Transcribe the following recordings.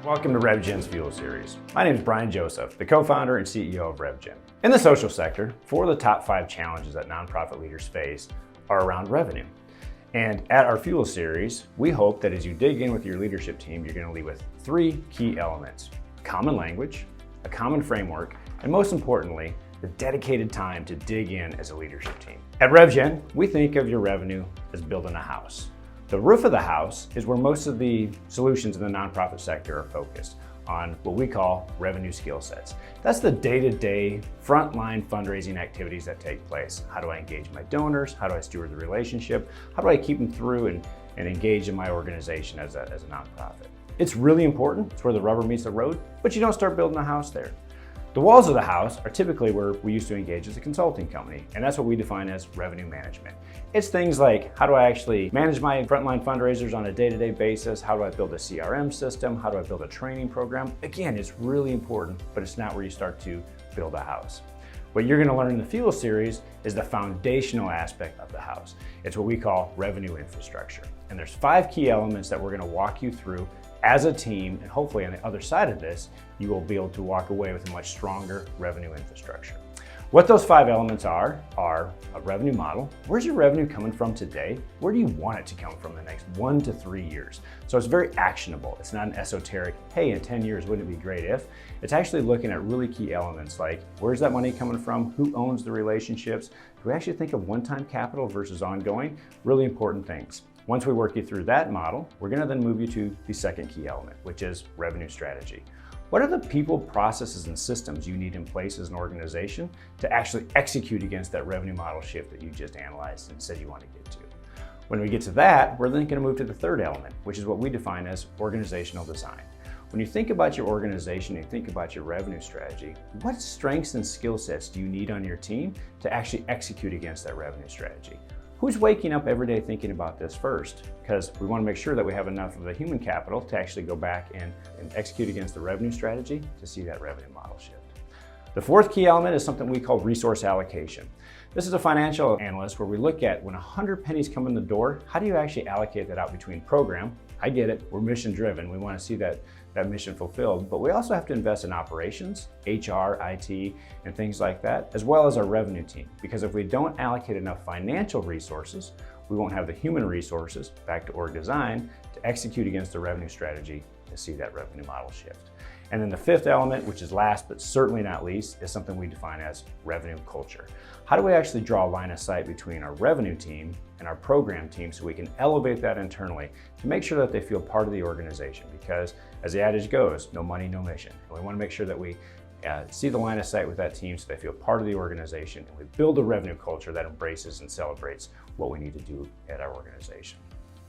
Welcome to RevJen's Fuel Series. My name is Brian Joseph, the co-founder and CEO of RevJen. In the social sector, 4 of the top 5 challenges that nonprofit leaders face are around revenue. And at our Fuel Series, we hope that as you dig in with your leadership team, you're going to lead with 3 key elements: common language, a common framework, and most importantly, the dedicated time to dig in as a leadership team. At RevJen, we think of your revenue as building a house. The roof of the house is where most of the solutions in the nonprofit sector are focused on what we call revenue skill sets. That's the day-to-day frontline fundraising activities that take place. How do I engage my donors? How do I steward the relationship? How do I keep them through and engage in my organization as a nonprofit? It's really important. It's where the rubber meets the road, but you don't start building a house there. The walls of the house are typically where we used to engage as a consulting company, and that's what we define as revenue management. It's things like, how do I actually manage my frontline fundraisers on a day-to-day basis? How do I build a CRM system? How do I build a training program? Again, it's really important, but it's not where you start to build a house. What you're going to learn in the Fuel Series is the foundational aspect of the house. It's what we call revenue infrastructure. And there's 5 key elements that we're going to walk you through as a team, and hopefully on the other side of this, you will be able to walk away with a much stronger revenue infrastructure. What those 5 elements are a revenue model. Where's your revenue coming from today? Where do you want it to come from in the next 1 to 3 years? So it's very actionable. It's not an esoteric, hey, in 10 years, wouldn't it be great if? It's actually looking at really key elements like, where's that money coming from? Who owns the relationships? Do we actually think of one-time capital versus ongoing? Really important things. Once we work you through that model, we're going to then move you to the second key element, which is revenue strategy. What are the people, processes, and systems you need in place as an organization to actually execute against that revenue model shift that you just analyzed and said you want to get to? When we get to that, we're then going to move to the third element, which is what we define as organizational design. When you think about your organization and think about your revenue strategy, what strengths and skill sets do you need on your team to actually execute against that revenue strategy? Who's waking up every day thinking about this first? Because we want to make sure that we have enough of the human capital to actually go back and execute against the revenue strategy to see that revenue model shift. The fourth key element is something we call resource allocation. This is a financial analyst where we look at when 100 pennies come in the door, how do you actually allocate that out between program? I get it, we're mission driven. We want to see that mission fulfilled, but we also have to invest in operations, HR, IT, and things like that, as well as our revenue team. Because if we don't allocate enough financial resources, we won't have the human resources, back to org design, to execute against the revenue strategy to see that revenue model shift. And then the fifth element, which is last but certainly not least, is something we define as revenue culture. How do we actually draw a line of sight between our revenue team and our program team so we can elevate that internally to make sure that they feel part of the organization? Because as the adage goes, no money, no mission. And we want to make sure that we see the line of sight with that team so they feel part of the organization, and we build a revenue culture that embraces and celebrates what we need to do at our organization.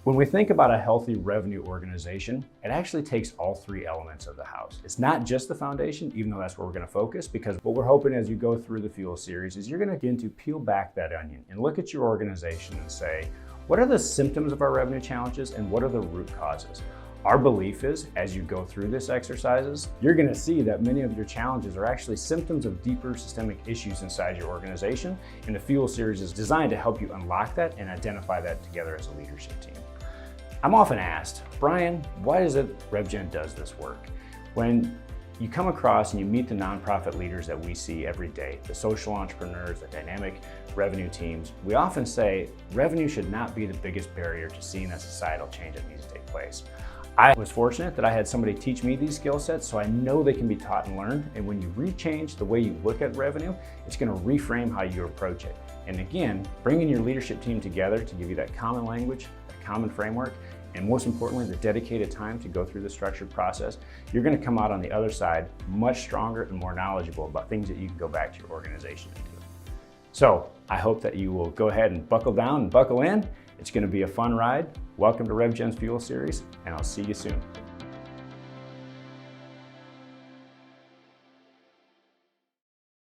When we think about a healthy revenue organization, it actually takes all 3 elements of the house. It's not just the foundation, even though that's where we're going to focus, because what we're hoping as you go through the Fuel Series is you're going to begin to peel back that onion and look at your organization and say, what are the symptoms of our revenue challenges and what are the root causes? Our belief is, as you go through this exercises, you're going to see that many of your challenges are actually symptoms of deeper systemic issues inside your organization, and the Fuel Series is designed to help you unlock that and identify that together as a leadership team. I'm often asked, Brian, why is it RevJen does this work? When you come across and you meet the nonprofit leaders that we see every day, the social entrepreneurs, the dynamic revenue teams, we often say revenue should not be the biggest barrier to seeing that societal change that needs to take place. I was fortunate that I had somebody teach me these skill sets, so I know they can be taught and learned. And when you rechange the way you look at revenue, it's going to reframe how you approach it. And again, bringing your leadership team together to give you that common language, that common framework, and most importantly, the dedicated time to go through the structured process, you're going to come out on the other side much stronger and more knowledgeable about things that you can go back to your organization and do. So I hope that you will go ahead and buckle down and buckle in. It's going to be a fun ride. Welcome to RevJen's Fuel Series, and I'll see you soon.